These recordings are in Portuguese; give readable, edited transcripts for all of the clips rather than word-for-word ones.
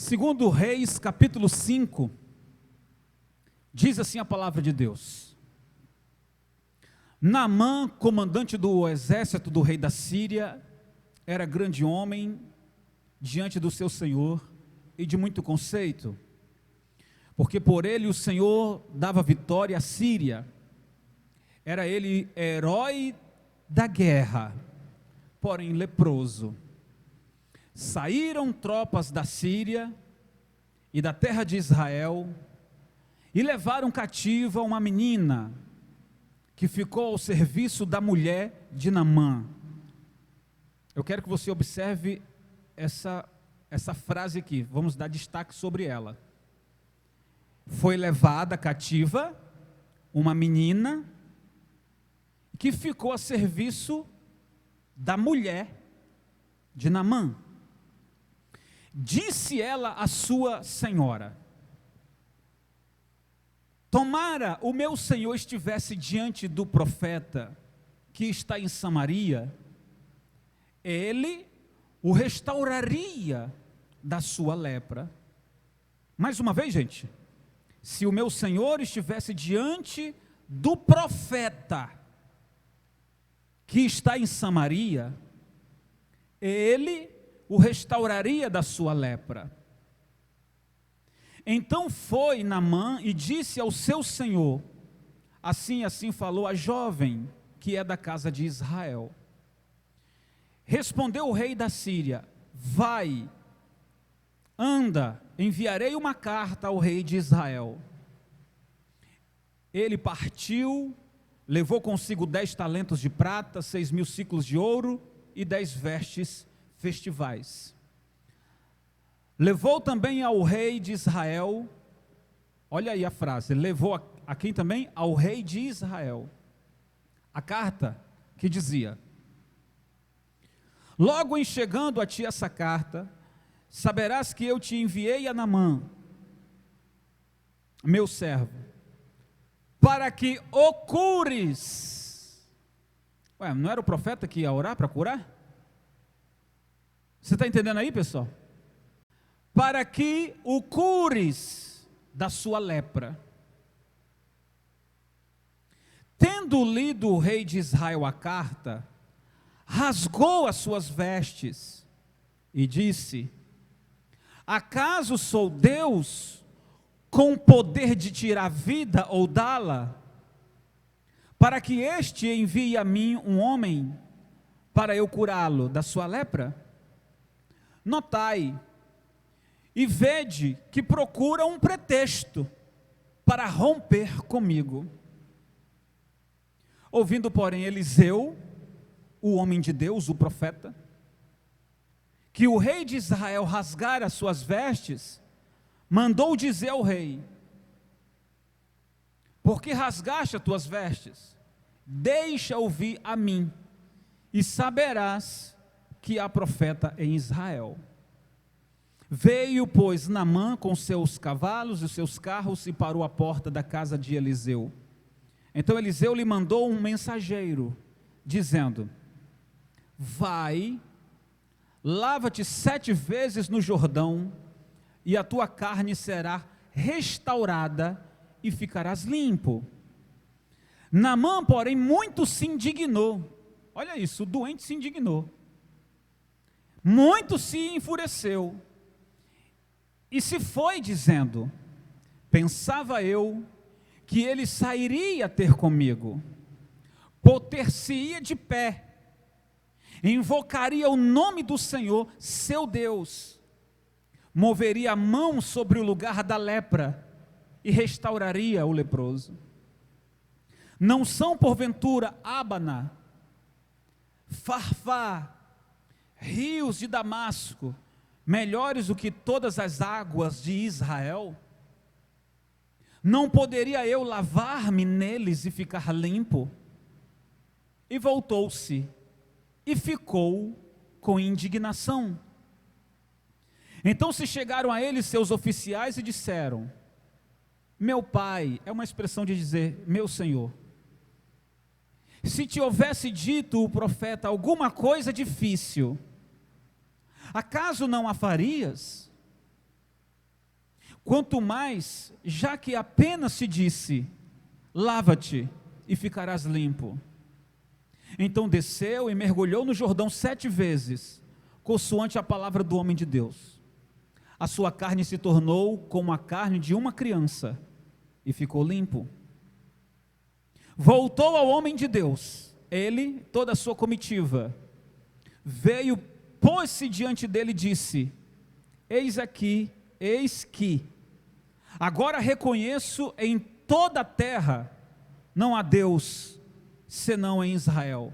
Segundo Reis, capítulo 5, diz assim a palavra de Deus: Naamã, comandante do exército do rei da Síria, era grande homem diante do seu senhor e de muito conceito, porque por ele o Senhor dava vitória à Síria. Era ele herói da guerra, porém leproso. Saíram tropas da Síria e da terra de Israel e levaram cativa uma menina que ficou ao serviço da mulher de Naamã. Eu quero que você observe essa frase aqui, vamos dar destaque sobre ela. Foi levada cativa uma menina que ficou a serviço da mulher de Naamã. Disse ela à sua senhora: tomara o meu senhor estivesse diante do profeta que está em Samaria, ele o restauraria da sua lepra. Mais uma vez, gente, se o meu senhor estivesse diante do profeta que está em Samaria, ele o restauraria da sua lepra. Então foi Naamã e disse ao seu senhor: assim falou a jovem que é da casa de Israel. Respondeu o rei da Síria: vai, anda, enviarei uma carta ao rei de Israel. Ele partiu, levou consigo 10 talentos de prata, 6.000 siclos de ouro e 10 vestes festivais. Levou também ao rei de Israel, olha aí a frase, levou a quem também? Ao rei de Israel, a carta que dizia: logo em chegando a ti essa carta, saberás que eu te enviei a Naamã, meu servo, para que o cures. Ué, não era o profeta que ia orar para curar? Você está entendendo aí, pessoal? Para que o cures da sua lepra. Tendo lido o rei de Israel a carta, rasgou as suas vestes e disse: acaso sou Deus com poder de tirar a vida ou dá-la, para que este envie a mim um homem para eu curá-lo da sua lepra? Notai e vede que procura um pretexto para romper comigo. Ouvindo, porém, Eliseu, o homem de Deus, o profeta, que o rei de Israel rasgara as suas vestes, mandou dizer ao rei: porque rasgaste as tuas vestes? Deixa ouvir a mim, e saberás que há profeta em Israel. Veio, pois, Naamã com seus cavalos e seus carros e parou à porta da casa de Eliseu. Então Eliseu lhe mandou um mensageiro, dizendo: vai, lava-te 7 vezes no Jordão, e a tua carne será restaurada e ficarás limpo. Naamã, porém, muito se indignou. Olha isso, o doente se indignou. Muito se enfureceu. E se foi dizendo: pensava eu que ele sairia ter comigo, pôr-se-ia de pé, invocaria o nome do Senhor, seu Deus, moveria a mão sobre o lugar da lepra e restauraria o leproso. Não são porventura Abana, Farfá, rios de Damasco, melhores do que todas as águas de Israel? Não poderia eu lavar-me neles e ficar limpo? E voltou-se e ficou com indignação. Então se chegaram a ele seus oficiais e disseram: meu pai, é uma expressão de dizer meu senhor, se te houvesse dito o profeta alguma coisa difícil, acaso não a farias? Quanto mais, já que apenas te disse, lava-te e ficarás limpo. Então desceu e mergulhou no Jordão 7 vezes, consoante a palavra do homem de Deus. A sua carne se tornou como a carne de uma criança, e ficou limpo. Voltou ao homem de Deus, ele, toda a sua comitiva, veio, pôs-se diante dele e disse: eis que, agora reconheço em toda a terra, não há Deus, senão em Israel.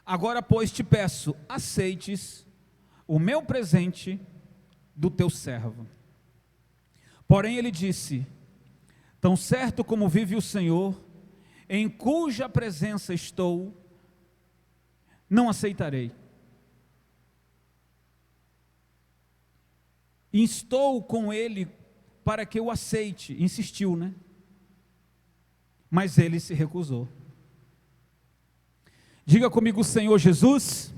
Agora, pois, te peço, aceites o meu presente do teu servo. Porém ele disse: tão certo como vive o Senhor, em cuja presença estou, não aceitarei. Estou com ele para que eu aceite. Insistiu, né? Mas ele se recusou. Diga comigo: Senhor Jesus,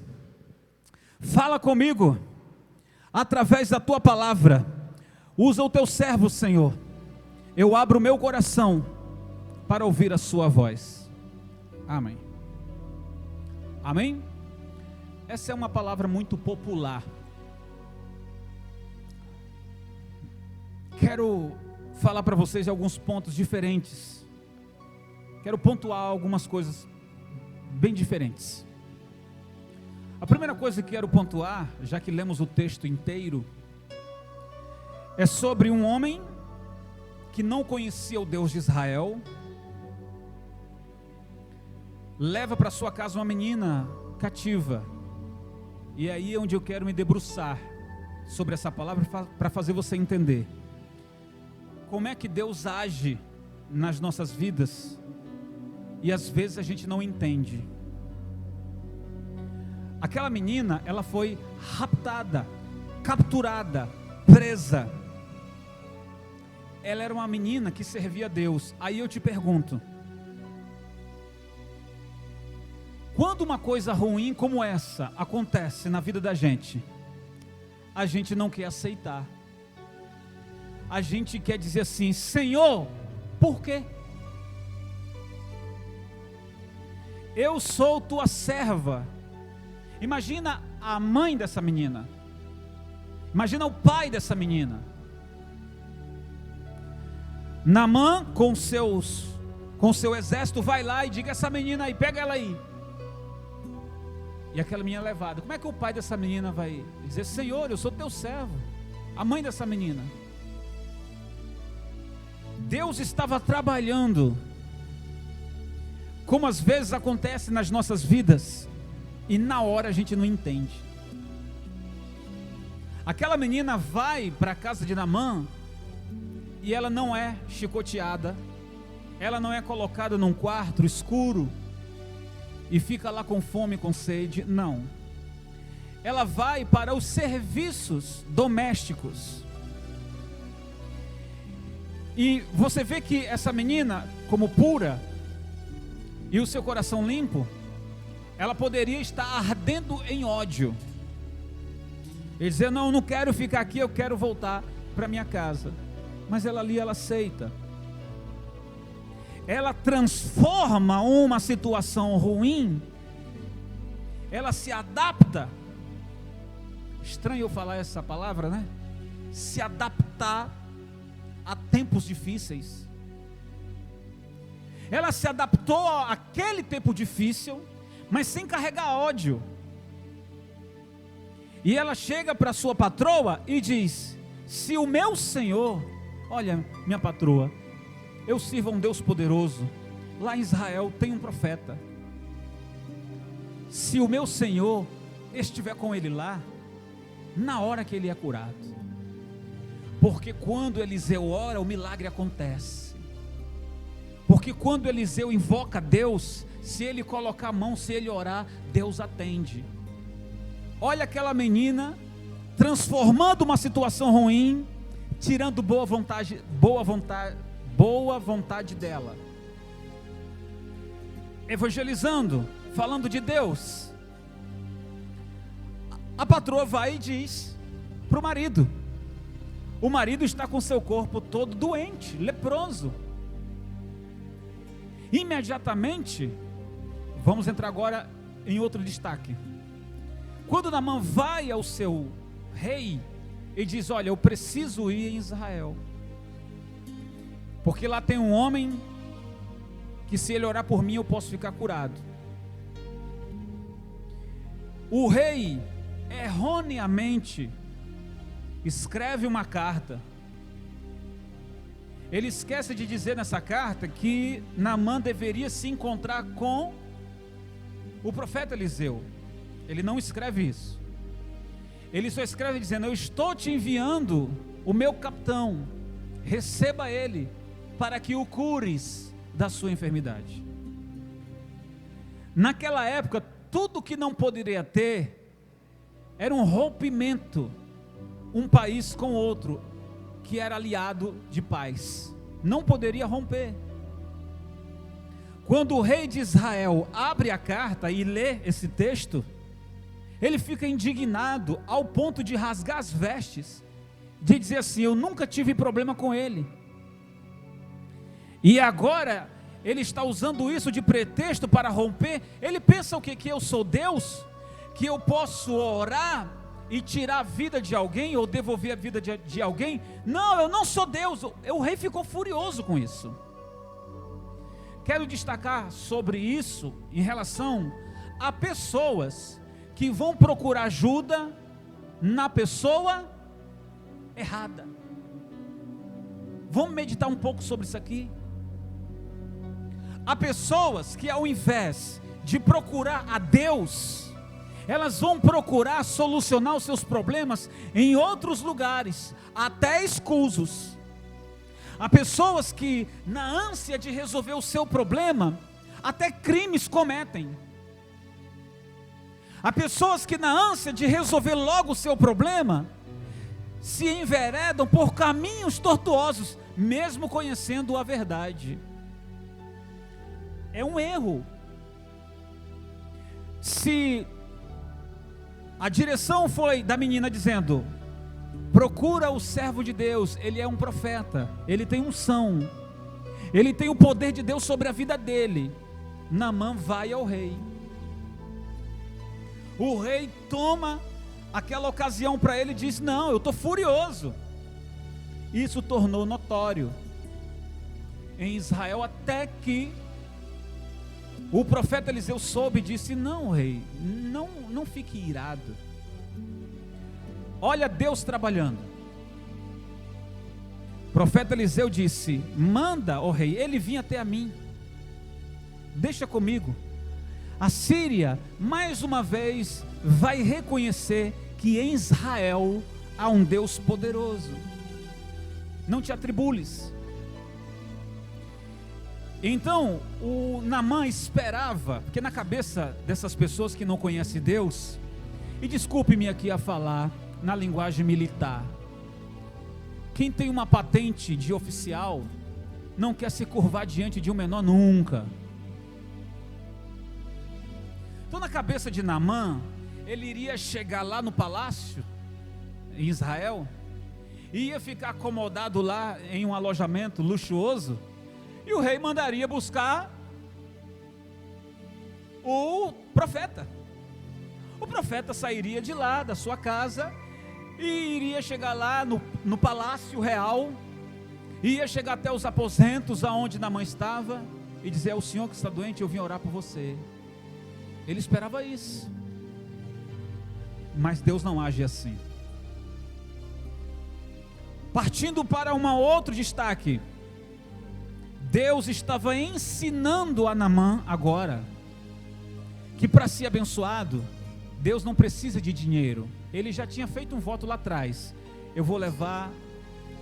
fala comigo, através da tua palavra. Usa o teu servo, Senhor. Eu abro o meu coração para ouvir a sua voz. Amém. Amém? Essa é uma palavra muito popular. Quero falar para vocês alguns pontos diferentes. Quero pontuar algumas coisas bem diferentes. A primeira coisa que quero pontuar, já que lemos o texto inteiro, é sobre um homem que não conhecia o Deus de Israel, leva para sua casa uma menina cativa, e aí é onde eu quero me debruçar sobre essa palavra para fazer você entender como é que Deus age nas nossas vidas, e às vezes a gente não entende. Aquela menina, ela foi raptada, capturada, presa. Ela era uma menina que servia a Deus. Aí eu te pergunto, quando uma coisa ruim como essa acontece na vida da gente, a gente não quer aceitar. A gente quer dizer assim: Senhor, por quê? Eu sou tua serva. Imagina a mãe dessa menina, imagina o pai dessa menina. Naamã com seu exército vai lá e diga: essa menina aí, pega ela aí. E aquela menina é levada. Como é que o pai dessa menina vai dizer: Senhor, eu sou teu servo? A mãe dessa menina. Deus estava trabalhando, como às vezes acontece nas nossas vidas, e na hora a gente não entende. Aquela menina vai para a casa de Naamã, e ela não é chicoteada, ela não é colocada num quarto escuro, e fica lá com fome, com sede, não. Ela vai para os serviços domésticos. E você vê que essa menina, como pura, e o seu coração limpo, ela poderia estar ardendo em ódio, e dizer: não, não quero ficar aqui, eu quero voltar para minha casa. Mas ela ali, ela aceita. Ela transforma uma situação ruim, ela se adapta. Estranho eu falar essa palavra, né? Se adaptar a tempos difíceis. Ela se adaptou àquele tempo difícil, mas sem carregar ódio. E ela chega para sua patroa e diz: se o meu Senhor, olha, minha patroa, eu sirvo a um Deus poderoso, lá em Israel tem um profeta. Se o meu Senhor estiver com ele lá, na hora que ele é curado. Porque quando Eliseu ora, o milagre acontece. Porque quando Eliseu invoca Deus, se ele colocar a mão, se ele orar, Deus atende. Olha aquela menina transformando uma situação ruim, tirando boa vontade dela, evangelizando, falando de Deus. A patroa vai e diz para o marido: o marido está com seu corpo todo doente, leproso. Imediatamente, vamos entrar agora em outro destaque. Quando Naamã vai ao seu rei e diz: olha, eu preciso ir em Israel, porque lá tem um homem que se ele orar por mim eu posso ficar curado. O rei erroneamente escreve uma carta. Ele esquece de dizer nessa carta que Naamã deveria se encontrar com o profeta Eliseu. Ele não escreve isso. Ele só escreve dizendo: eu estou te enviando o meu capitão, receba ele, para que o cures da sua enfermidade. Naquela época, tudo que não poderia ter era um rompimento, um país com outro que era aliado de paz, não poderia romper. Quando o rei de Israel abre a carta e lê esse texto, ele fica indignado ao ponto de rasgar as vestes, de dizer assim: eu nunca tive problema com ele, e agora ele está usando isso de pretexto para romper. Ele pensa o que? Que eu sou Deus? Que eu posso orar e tirar a vida de alguém, ou devolver a vida de alguém? Não, eu não sou Deus. O rei ficou furioso com isso. Quero destacar sobre isso em relação a pessoas que vão procurar ajuda na pessoa errada. Vamos meditar um pouco sobre isso aqui. Há pessoas que, ao invés de procurar a Deus, elas vão procurar solucionar os seus problemas em outros lugares, até escusos. Há pessoas que, na ânsia de resolver o seu problema, até crimes cometem. Há pessoas que, na ânsia de resolver logo o seu problema, se enveredam por caminhos tortuosos, mesmo conhecendo a verdade. É um erro. Se a direção foi da menina dizendo: procura o servo de Deus, ele é um profeta, ele tem unção, ele tem o poder de Deus sobre a vida dele. Naamã vai ao rei. O rei toma aquela ocasião para ele e diz: não, eu estou furioso. Isso tornou notório em Israel, até que o profeta Eliseu soube e disse: não, rei, não fique irado. Olha Deus trabalhando. O profeta Eliseu disse: manda, ó rei, ele vinha até a mim, deixa comigo. A Síria, mais uma vez, vai reconhecer que em Israel há um Deus poderoso. Não te atribules. Então, o Naamã esperava, porque na cabeça dessas pessoas que não conhecem Deus, e desculpe-me aqui a falar na linguagem militar, quem tem uma patente de oficial, não quer se curvar diante de um menor nunca. Então, na cabeça de Naamã, ele iria chegar lá no palácio, em Israel, e ia ficar acomodado lá em um alojamento luxuoso, e o rei mandaria buscar o profeta. O profeta sairia de lá, da sua casa, e iria chegar lá no palácio real, ia chegar até os aposentos aonde Naamã estava, e dizer: é o senhor que está doente, eu vim orar por você. Ele esperava isso. Mas Deus não age assim. Partindo para um outro destaque, Deus estava ensinando a Naamã agora, que para ser abençoado, Deus não precisa de dinheiro. Ele já tinha feito um voto lá atrás: eu vou levar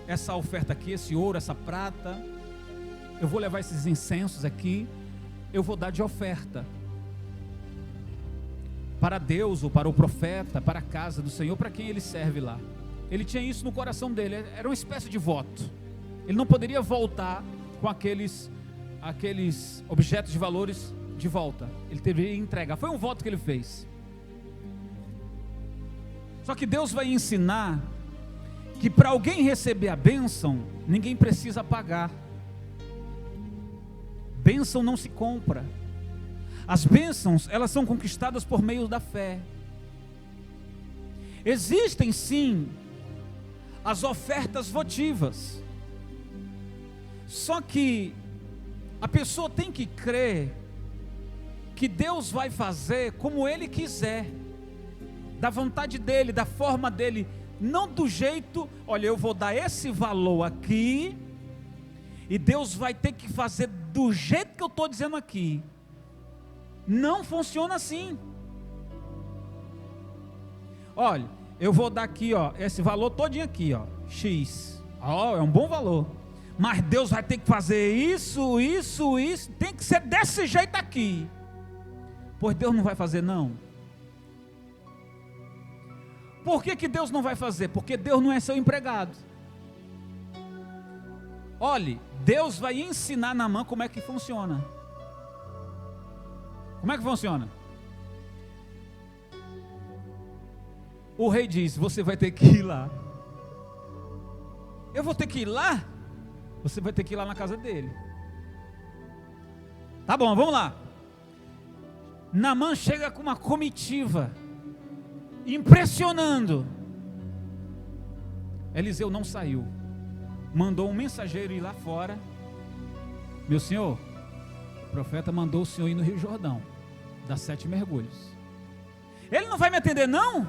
essa oferta aqui, esse ouro, essa prata, eu vou levar esses incensos aqui, eu vou dar de oferta para Deus, ou para o profeta, para a casa do Senhor, para quem ele serve lá. Ele tinha isso no coração dele, era uma espécie de voto. Ele não poderia voltar com aqueles objetos de valores de volta. Ele deveria entregar. Foi um voto que ele fez. Só que Deus vai ensinar que para alguém receber a bênção, ninguém precisa pagar. Bênção não se compra. As bênçãos, elas são conquistadas por meio da fé. Existem sim as ofertas votivas. Só que a pessoa tem que crer que Deus vai fazer como Ele quiser, da vontade dEle, da forma dEle, não do jeito, olha, eu vou dar esse valor aqui, e Deus vai ter que fazer do jeito que eu estou dizendo aqui. Não funciona assim. Olha, eu vou dar aqui, ó, esse valor todinho aqui, ó, X. Ó, é um bom valor. Mas Deus vai ter que fazer isso, tem que ser desse jeito aqui. Pois Deus não vai fazer não. Por que Deus não vai fazer? Porque Deus não é seu empregado. Olhe, Deus vai ensinar Naamã como é que funciona. Como é que funciona? O rei diz: você vai ter que ir lá. Eu vou ter que ir lá? Você vai ter que ir lá na casa dele. Tá bom, vamos lá. Naamã chega com uma comitiva, impressionando. Eliseu não saiu. Mandou um mensageiro ir lá fora. Meu senhor, o profeta mandou o senhor ir no Rio Jordão, dar 7 mergulhos. Ele não vai me atender não?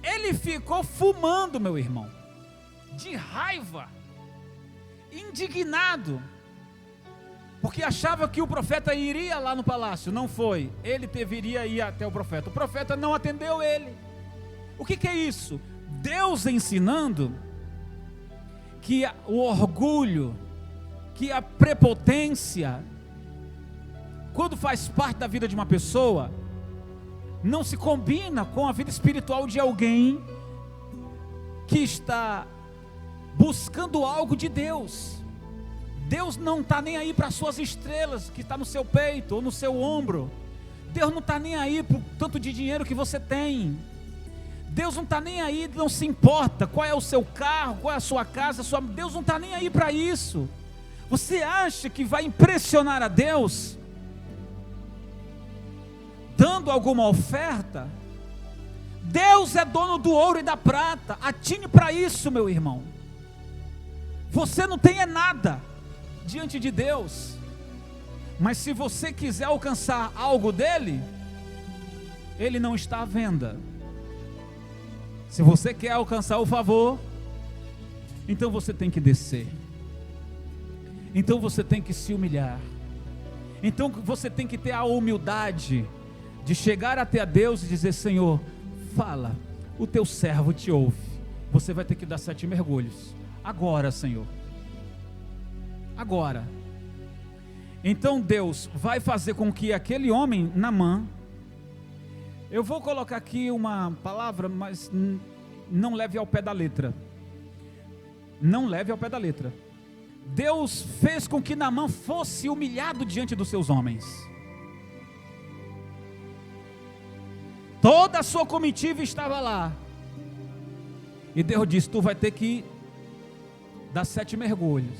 Ele ficou fumando, meu irmão, de raiva, indignado, porque achava que o profeta iria lá no palácio. Não foi. Ele deveria ir até o profeta. O profeta não atendeu ele. O que é isso? Deus ensinando que o orgulho, que a prepotência, quando faz parte da vida de uma pessoa, não se combina com a vida espiritual de alguém que está buscando algo de Deus. Deus não está nem aí para as suas estrelas que está no seu peito ou no seu ombro. Deus não está nem aí para o tanto de dinheiro que você tem. Deus não está nem aí, não se importa qual é o seu carro, qual é a sua casa, Deus não está nem aí para isso. Você acha que vai impressionar a Deus dando alguma oferta? Deus é dono do ouro e da prata. Atine para isso, meu irmão. Você não tem nada diante de Deus, mas se você quiser alcançar algo dele, ele não está à venda. Se você quer alcançar o favor, então você tem que descer, então você tem que se humilhar, então você tem que ter a humildade de chegar até a Deus e dizer: Senhor, fala, o teu servo te ouve. Você vai ter que dar 7 mergulhos agora, Senhor, agora. Então Deus vai fazer com que aquele homem, Naamã, eu vou colocar aqui uma palavra, mas não leve ao pé da letra. Não leve ao pé da letra. Deus fez com que Naamã fosse humilhado diante dos seus homens. Toda a sua comitiva estava lá. E Deus disse: tu vai ter que dar 7 mergulhos.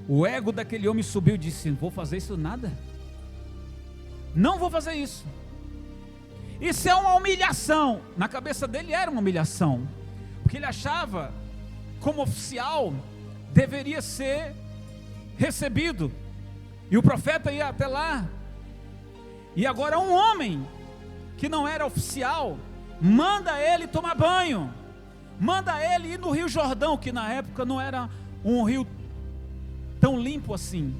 O ego daquele homem subiu e disse: não vou fazer isso nada. Não vou fazer isso. Isso é uma humilhação. Na cabeça dele era uma humilhação, porque ele achava, como oficial, deveria ser recebido, e o profeta ia até lá. E agora um homem que não era oficial manda ele tomar banho, manda ele ir no Rio Jordão, que na época não era um rio tão limpo assim,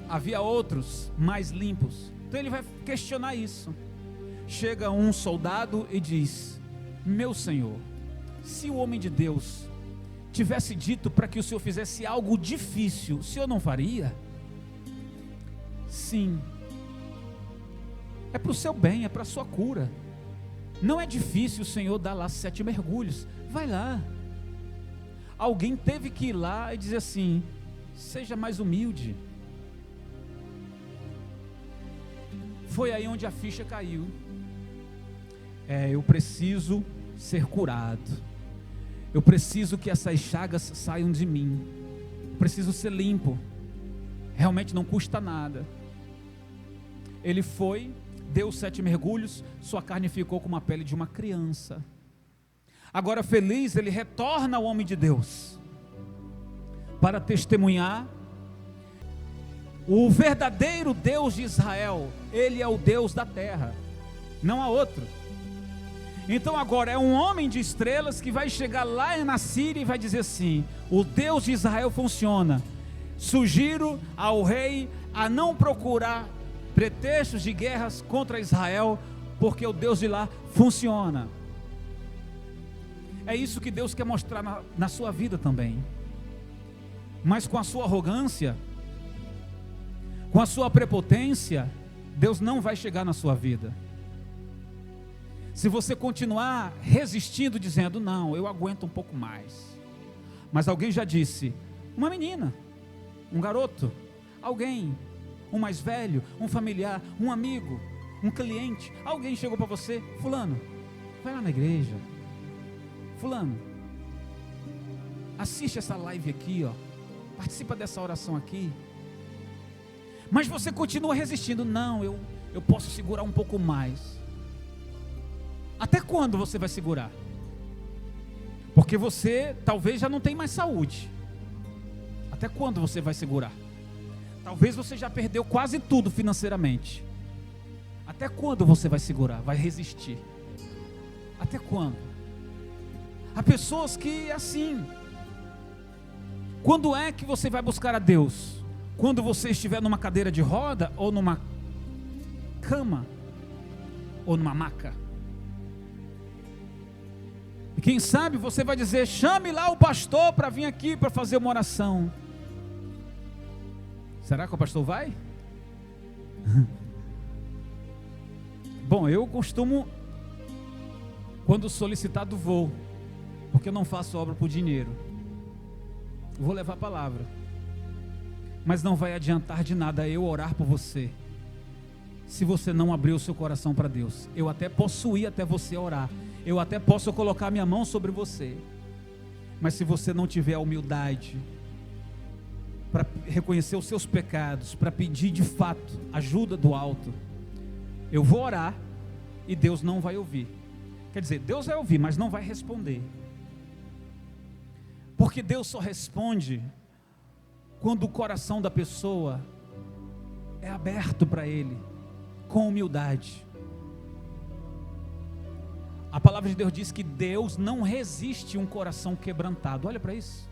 havia outros mais limpos. Então ele vai questionar isso. Chega um soldado e diz: meu senhor, se o homem de Deus tivesse dito para que o senhor fizesse algo difícil, o senhor não faria? Sim. É para o seu bem, é para a sua cura. Não é difícil o senhor dar lá 7 mergulhos. Vai lá. Alguém teve que ir lá e dizer assim: seja mais humilde. Foi aí onde a ficha caiu. Eu preciso ser curado. Eu preciso que essas chagas saiam de mim. Eu preciso ser limpo. Realmente não custa nada. Ele foi, deu 7 mergulhos, sua carne ficou como a pele de uma criança. Agora feliz, ele retorna ao homem de Deus para testemunhar o verdadeiro Deus de Israel. Ele é o Deus da terra, não há outro. Então agora é um homem de estrelas que vai chegar lá na Síria e vai dizer assim: o Deus de Israel funciona. Sugiro ao rei a não procurar pretextos de guerras contra Israel, porque o Deus de lá funciona. É isso que Deus quer mostrar na sua vida também. Mas com a sua arrogância, com a sua prepotência, Deus não vai chegar na sua vida. Se você continuar resistindo, dizendo: não, eu aguento um pouco mais. Mas alguém já disse, uma menina, um garoto, alguém, um mais velho, um familiar, um amigo, um cliente, alguém chegou para você: fulano, vai lá na igreja. Fulano, assiste essa live aqui, ó, participa dessa oração aqui. Mas você continua resistindo. Não, eu posso segurar um pouco mais. Até quando você vai segurar? Porque você talvez já não tem mais saúde. Até quando você vai segurar? Talvez você já perdeu quase tudo financeiramente. Até quando você vai segurar? Vai resistir? Até quando? Há pessoas que assim. Quando é que você vai buscar a Deus? Quando você estiver numa cadeira de roda, ou numa cama, ou numa maca? E quem sabe você vai dizer: chame lá o pastor para vir aqui para fazer uma oração. Será que o pastor vai? Bom, eu costumo, quando solicitado, vou, porque eu não faço obra por dinheiro. Vou levar a palavra, mas não vai adiantar de nada eu orar por você, se você não abrir o seu coração para Deus. Eu até posso ir até você orar, eu até posso colocar minha mão sobre você, mas se você não tiver a humildade para reconhecer os seus pecados, para pedir de fato ajuda do alto, eu vou orar e Deus não vai ouvir. Quer dizer, Deus vai ouvir, mas não vai responder. Porque Deus só responde quando o coração da pessoa é aberto para Ele, com humildade. A palavra de Deus diz que Deus não resiste um coração quebrantado. Olha para isso.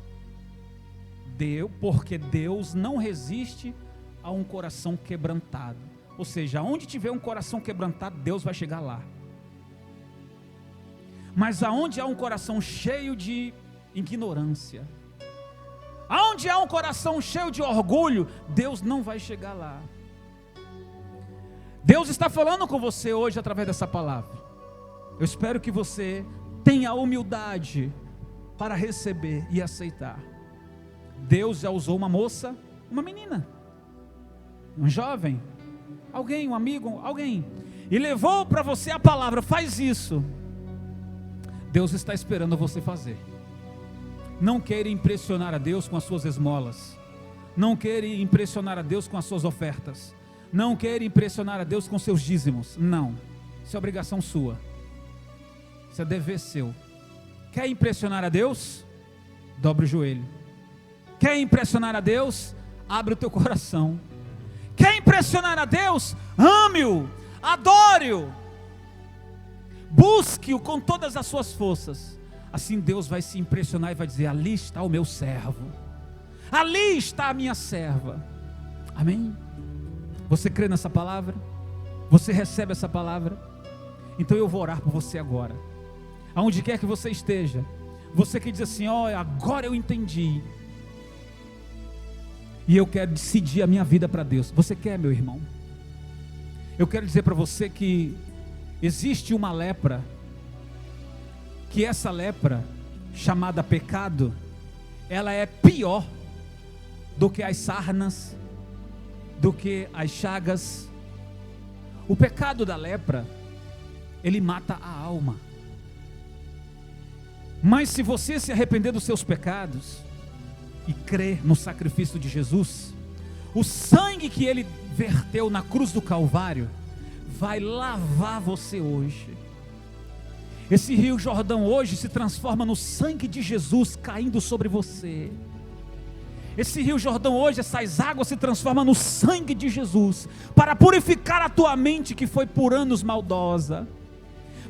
Porque Deus não resiste a um coração quebrantado. Ou seja, onde tiver um coração quebrantado, Deus vai chegar lá. Mas aonde há um coração cheio de ignorância, aonde há um coração cheio de orgulho, Deus não vai chegar lá. Deus está falando com você hoje através dessa palavra. Eu espero que você tenha a humildade para receber e aceitar. Deus já usou uma moça, uma menina, um jovem, alguém, um amigo, alguém, e levou para você a palavra: faz isso. Deus está esperando você fazer. Não queira impressionar a Deus com as suas esmolas. Não queira impressionar a Deus com as suas ofertas. Não queira impressionar a Deus com seus dízimos. Não, isso é obrigação sua. Isso é dever seu. Quer impressionar a Deus? Dobre o joelho. Quer impressionar a Deus? Abre o teu coração. Quer impressionar a Deus? Ame-o, adore-o, busque-o com todas as suas forças. Assim Deus vai se impressionar e vai dizer: ali está o meu servo, ali está a minha serva. Amém? Você crê nessa palavra? Você recebe essa palavra? Então eu vou orar por você agora. Aonde quer que você esteja, você que diz assim: ó, agora eu entendi, e eu quero decidir a minha vida para Deus. Você quer, meu irmão? Eu quero dizer para você que existe uma lepra, que essa lepra, chamada pecado, ela é pior do que as sarnas, do que as chagas. O pecado da lepra ele mata a alma. Mas se você se arrepender dos seus pecados e crer no sacrifício de Jesus, o sangue que ele verteu na cruz do Calvário vai lavar você hoje. Esse rio Jordão hoje se transforma no sangue de Jesus caindo sobre você. Esse rio Jordão hoje, essas águas se transformam no sangue de Jesus, para purificar a tua mente que foi por anos maldosa,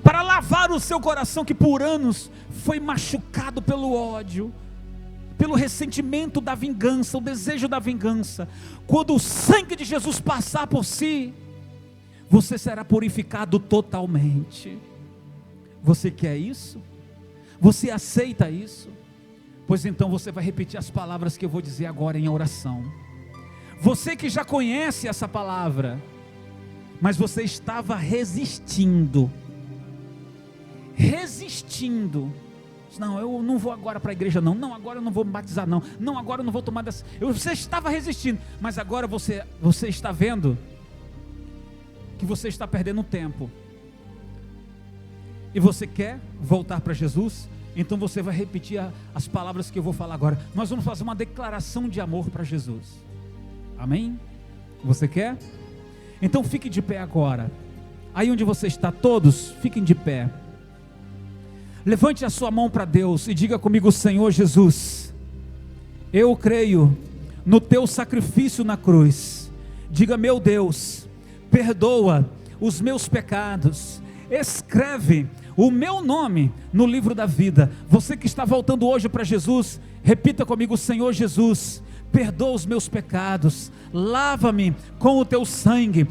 para lavar o seu coração que por anos foi machucado pelo ódio, pelo ressentimento da vingança, o desejo da vingança. Quando o sangue de Jesus passar por si, você será purificado totalmente. Você quer isso? Você aceita isso? Pois então você vai repetir as palavras que eu vou dizer agora em oração. Você que já conhece essa palavra, mas você estava resistindo. Não, eu não vou agora para a igreja não. Não, agora eu não vou me batizar não. Não, agora eu não vou tomar dessa. Você estava resistindo, mas agora você está vendo que você está perdendo tempo. E você quer voltar para Jesus? Então você vai repetir as palavras que eu vou falar agora. Nós vamos fazer uma declaração de amor para Jesus. Amém? Você quer? Então fique de pé agora. Aí onde você está, todos, fiquem de pé. Levante a sua mão para Deus e diga comigo: Senhor Jesus, eu creio no teu sacrifício na cruz. Diga: meu Deus, perdoa os meus pecados, escreve o meu nome no livro da vida. Você que está voltando hoje para Jesus, repita comigo: Senhor Jesus, perdoa os meus pecados, lava-me com o teu sangue,